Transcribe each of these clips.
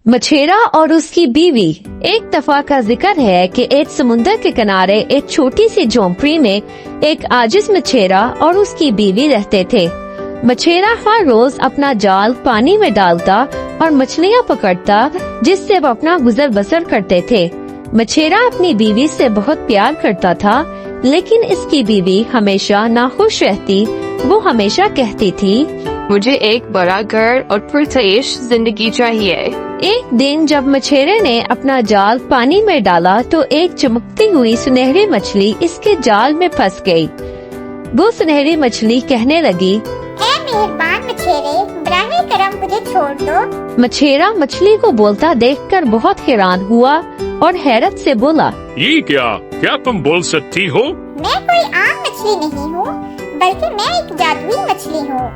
मछेरा और उसकी बीवी। एक दफा का जिक्र है कि एक समुंदर के किनारे एक छोटी सी झोंपड़ी में एक आजिज मछेरा और उसकी बीवी रहते थे। मछेरा हर रोज अपना जाल पानी में डालता और मछलियाँ पकड़ता, जिससे वो अपना गुजर बसर करते थे। मछेरा अपनी बीवी से बहुत प्यार करता था, लेकिन इसकी बीवी हमेशा नाखुश रहती। वो हमेशा कहती थी, मुझे एक बड़ा घर और पुरतैश जिंदगी चाहिए। एक दिन जब मछेरे ने अपना जाल पानी में डाला तो एक चमकती हुई सुनहरी मछली इसके जाल में फंस गई। वो सुनहरी मछली कहने लगी, ऐ मेहरबान मछेरे, बराहे करम मुझे छोड़ दो। मछेरा मछली को बोलता देखकर बहुत हैरान हुआ और हैरत से बोला, ये क्या तुम बोल सकती हो? मैं कोई आम मछली नहीं हूँ, बल्कि मैं एक जादुई मछली हूँ।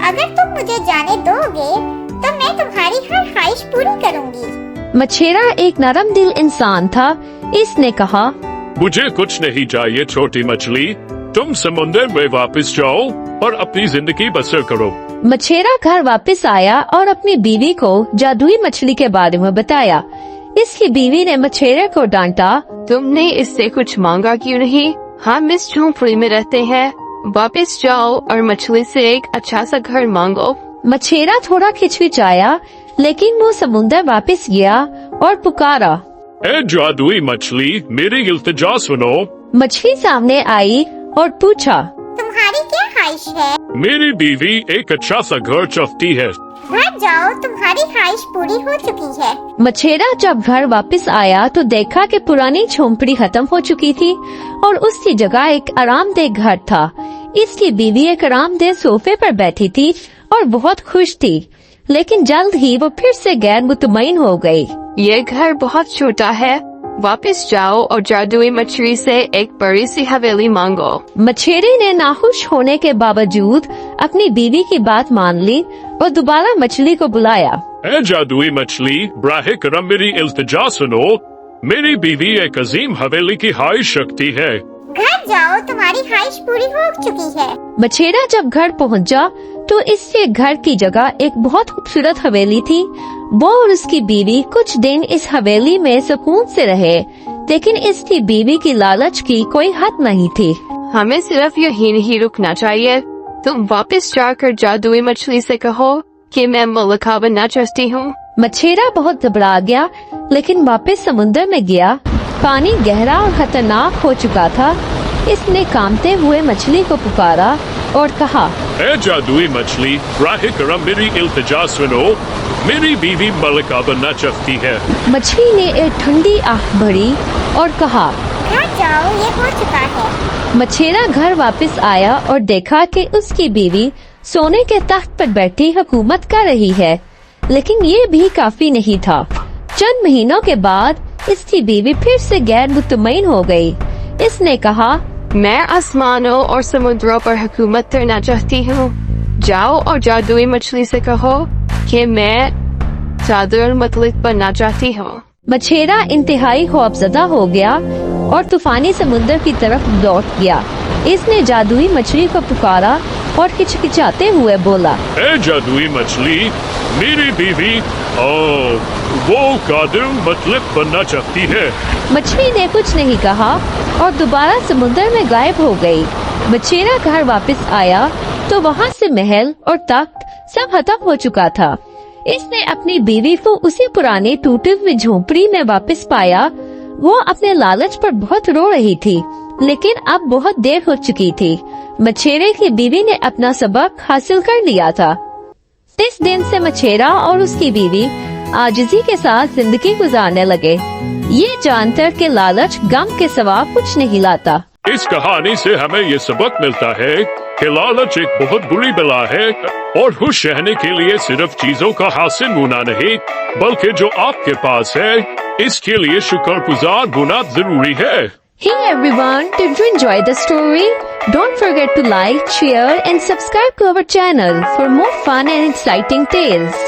अगर तुम मुझे जाने दोगे तो मैं तुम्हारी हर ख्वाहिश पूरी करूँगी। मछेरा एक नरम दिल इंसान था। इसने कहा, मुझे कुछ नहीं चाहिए छोटी मछली, तुम समुद्र में वापस जाओ और अपनी जिंदगी बसर करो। मछेरा घर वापस आया और अपनी बीवी को जादुई मछली के बारे में बताया। इसकी बीवी ने मछेरे को डांटा, तुमने इससे कुछ मांगा क्यों नहीं? हम इस झोंपड़ी में रहते हैं, वापस जाओ और मछली से एक अच्छा सा घर मांगो। मछेरा थोड़ा खिचखिचाया, लेकिन वो समुंदर वापस गया और पुकारा, ए जादुई मछली, मेरी इल्तिजा सुनो। मछली सामने आई और पूछा, तुम्हारी क्या ख्वाहिश है? मेरी बीवी एक अच्छा सा घर चाहती है। घर जाओ, तुम्हारी ख्वाहिश पूरी हो चुकी है। मछेरा जब घर वापस आया तो देखा कि पुरानी झोंपड़ी खत्म हो चुकी थी और उसकी जगह एक आरामदेह घर था। इसकी बीवी एक आरामदेह सोफे पर बैठी थी और बहुत खुश थी, लेकिन जल्द ही वो फिर से गैर मुतमईन हो गई। ये घर बहुत छोटा है, वापस जाओ और जादुई मछली से एक बड़ी सी हवेली मांगो। मछेरे ने नाखुश होने के बावजूद अपनी बीवी की बात मान ली और दोबारा मछली को बुलाया। ए जादुई मछली, बराहे करम मेरी इल्तिजा सुनो। मेरी बीवी एक अजीम हवेली की ख्वाहिश रखती है। घर जाओ, तुम्हारी ख्वाहिश पूरी हो चुकी है। मछेरा जब घर पहुंचा तो इसके घर की जगह एक बहुत खूबसूरत हवेली थी। वो और उसकी बीवी कुछ दिन इस हवेली में सुकून से रहे, लेकिन इसकी बीवी की लालच की कोई हद नहीं थी। हमें सिर्फ यहीं नहीं रुकना चाहिए। तुम वापस जाकर जादुई मछली से कहो कि मैं मलका बनना चाहती हूँ। मछेरा बहुत घबरा गया, लेकिन वापस समुद्र में गया। पानी गहरा और खतरनाक हो चुका था। इसने कांपते हुए मछली को पुकारा और कहा, ए जादुई मछली, बराहे करम मेरी इल्तिजा सुनो। मेरी बीवी मलका बनना चाहती है। मछली ने एक ठंडी आंख भरी और कहा, घर जाओ, ये हो चुका है। मछेरा घर वापस आया और देखा कि उसकी बीवी सोने के तख्त पर बैठी हुकूमत कर रही है, लेकिन ये भी काफी नहीं था। चंद महीनों के बाद इसकी बीवी फिर से गैर मुतमईन हो गई। इसने कहा, मैं आसमानों और समुद्रों पर हुकूमत करना चाहती हूँ। जाओ और जादुई मछली से कहो कि मैं जादुई मखलूक बनना चाहती हूँ। मछेरा इंतहाई खौफजदा हो गया और तूफानी समुद्र की तरफ लौट गया। इसने जादुई मछली को पुकारा और हिचकिचाते हुए बोला, ए जादुई मछली, मेरी बीवी वो कादिर मतलब बनना चाहती है। मछली ने कुछ नहीं कहा और दोबारा समुद्र में गायब हो गई। मछेरा घर वापस आया तो वहाँ से महल और तख्त सब खत्म हो चुका था। इसने अपनी बीवी को उसी पुराने टूटी हुई झोंपड़ी में वापस पाया। वो अपने लालच पर बहुत रो रही थी, लेकिन अब बहुत देर हो चुकी थी। मछेरे की बीवी ने अपना सबक हासिल कर लिया था। इस दिन से मछेरा और उसकी बीवी आजिज़ी के साथ जिंदगी गुजारने लगे, ये जानकर कि लालच गम के सिवा कुछ नहीं लाता। इस कहानी से हमें ये सबक मिलता है कि लालच एक बहुत बुरी बला है और खुश रहने के लिए सिर्फ चीजों का हासिल होना नहीं, बल्कि जो आपके पास है इसके लिए शुक्रगुजार होना जरूरी है। Hey everyone, did you enjoy the story? Don't forget to like, share and subscribe to our channel for more fun and exciting tales.